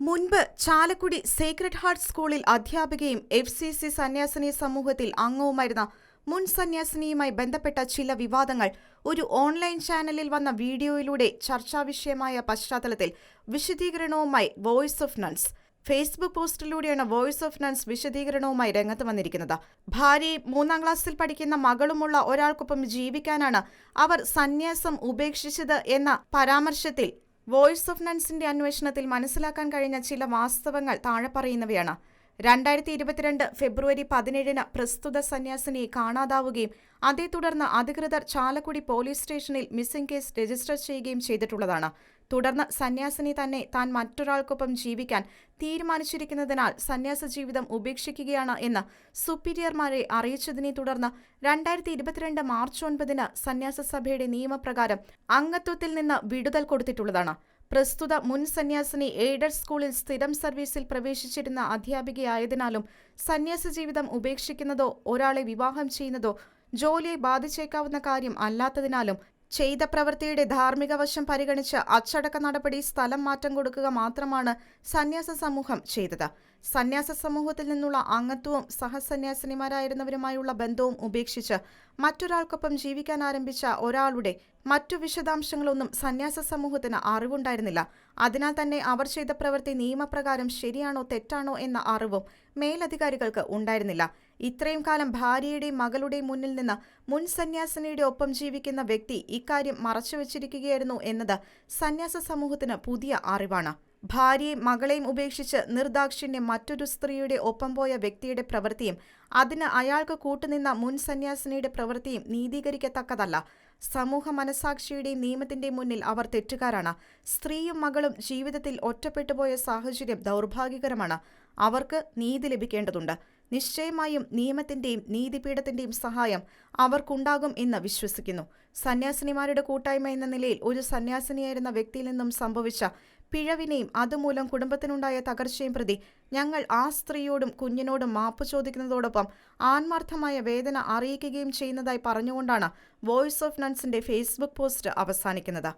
മുൻപ് Chalakudy Sacred heart സ്കൂളിൽ അധ്യാപികയും FCC സന്യാസിനി സമൂഹത്തിൽ അംഗവുമായിരുന്ന മുൻ സന്യാസിനിയുമായി ബന്ധപ്പെട്ട ചില വിവാദങ്ങൾ ഒരു ഓൺലൈൻ ചാനലിൽ വന്ന വീഡിയോയിലൂടെ ചർച്ചാവിഷയമായ പശ്ചാത്തലത്തിൽ വിശദീകരണവുമായി വോയിസ് ഓഫ് നൺസ് ഫേസ്ബുക്ക് പോസ്റ്റിലൂടെയാണ് വോയിസ് ഓഫ് നൺസ് വിശദീകരണവുമായി രംഗത്ത് വന്നിരിക്കുന്നത്. ഭാര്യയും 3-ാം ക്ലാസ്സിൽ പഠിക്കുന്ന മകളുമുള്ള ഒരാൾക്കൊപ്പം ജീവിക്കാനാണ് അവർ സന്യാസം ഉപേക്ഷിച്ചത് എന്ന പരാമർശത്തിൽ വോയിസ് ഓഫ് നൺസിന്റെ അന്വേഷണത്തിൽ മനസ്സിലാക്കാൻ കഴിഞ്ഞ ചില വാസ്തവങ്ങൾ താഴെ പറയുന്നവയാണ്. 2022 ഫെബ്രുവരി 17-ന് പ്രസ്തുത സന്യാസിനിയെ കാണാതാവുകയും അതേ തുടർന്ന് അധികൃതർ ചാലക്കുടി പോലീസ് സ്റ്റേഷനിൽ മിസ്സിംഗ് കേസ് രജിസ്റ്റർ ചെയ്യുകയും ചെയ്തിട്ടുള്ളതാണ്. തുടർന്ന് സന്യാസിനി തന്നെ താൻ മറ്റൊരാൾക്കൊപ്പം ജീവിക്കാൻ തീരുമാനിച്ചിരിക്കുന്നതിനാൽ സന്യാസ ജീവിതം ഉപേക്ഷിക്കുകയാണ് എന്ന് സുപ്പീരിയർമാരെ അറിയിച്ചതിനെ തുടർന്ന് 2022 മാർച്ച് 9-ന് സന്യാസ സഭയുടെ നിയമപ്രകാരം അംഗത്വത്തിൽ നിന്ന് വിടുതൽ കൊടുത്തിട്ടുള്ളതാണ്. പ്രസ്തുത മുൻ സന്യാസിനി എയ്ഡഡ് സ്കൂളിൽ സ്ഥിരം സർവീസിൽ പ്രവേശിച്ചിരുന്ന അധ്യാപികയായതിനാലും സന്യാസ ജീവിതം ഉപേക്ഷിക്കുന്നതോ ഒരാളെ വിവാഹം ചെയ്യുന്നതോ ജോലിയെ ബാധിച്ചേക്കാവുന്ന കാര്യം അല്ലാത്തതിനാലും ചെയ്ത പ്രവൃത്തിയുടെ ധാർമ്മിക വശം പരിഗണിച്ച് അച്ചടക്ക നടപടി സ്ഥലം മാറ്റം കൊടുക്കുക മാത്രമാണ് സന്യാസ സമൂഹം ചെയ്തത്. സന്യാസ സമൂഹത്തിൽ നിന്നുള്ള അംഗത്വവും സഹസന്യാസിനിമാരായിരുന്നവരുമായുള്ള ബന്ധവും ഉപേക്ഷിച്ച് മറ്റൊരാൾക്കൊപ്പം ജീവിക്കാൻ ആരംഭിച്ച ഒരാളുടെ മറ്റു വിശദാംശങ്ങളൊന്നും സന്യാസ സമൂഹത്തിന് അറിവുണ്ടായിരുന്നില്ല. അതിനാൽ തന്നെ അവർ ചെയ്ത പ്രവൃത്തി നിയമപ്രകാരം ശരിയാണോ തെറ്റാണോ എന്ന അറിവും മേലധികാരികൾക്ക് ഉണ്ടായിരുന്നില്ല. ഇത്രയും കാലം ഭാര്യയുടെയും മകളുടെയും മുന്നിൽ നിന്ന് മുൻ സന്യാസിനിയുടെ ഒപ്പം ജീവിക്കുന്ന വ്യക്തി ഇക്കാര്യം മറച്ചുവെച്ചിരിക്കുകയായിരുന്നു എന്നത് സന്യാസ സമൂഹത്തിന് പുതിയ അറിവാണ്. ഭാര്യയും മകളെയും ഉപേക്ഷിച്ച് നിർദാക്ഷിണ്യം മറ്റൊരു സ്ത്രീയുടെ ഒപ്പം പോയ വ്യക്തിയുടെ പ്രവൃത്തിയും അതിന് അയാൾക്ക് കൂട്ടുനിന്ന മുൻ സന്യാസിനിയുടെ പ്രവൃത്തിയും നീതീകരിക്കത്തക്കതല്ല. സമൂഹ മനസാക്ഷിയുടെയും നിയമത്തിന്റെയും മുന്നിൽ അവർ തെറ്റുകാരാണ്. സ്ത്രീയും മകളും ജീവിതത്തിൽ ഒറ്റപ്പെട്ടുപോയ സാഹചര്യം ദൗർഭാഗ്യകരമാണ്. അവർക്ക് നീതി ലഭിക്കേണ്ടതുണ്ട്. നിശ്ചയമായും നിയമത്തിന്റെയും നീതിപീഠത്തിന്റെയും സഹായം അവർക്കുണ്ടാകും എന്ന് വിശ്വസിക്കുന്നു. സന്യാസിനിമാരുടെ കൂട്ടായ്മ എന്ന നിലയിൽ ഒരു സന്യാസിനിയായിരുന്ന വ്യക്തിയിൽ നിന്നും സംഭവിച്ച പിഴവിനെയും അതുമൂലം കുടുംബത്തിനുണ്ടായ തകർച്ചയും പ്രതി ഞങ്ങൾ ആ സ്ത്രീയോടും കുഞ്ഞിനോടും മാപ്പ് ചോദിക്കുന്നതോടൊപ്പം ആത്മാർത്ഥമായ വേദന അറിയിക്കുകയും ചെയ്യുന്നതായി പറഞ്ഞുകൊണ്ടാണ് വോയിസ് ഓഫ് നൺസിന്റെ ഫേസ്ബുക്ക് പോസ്റ്റ് അവസാനിക്കുന്നത്.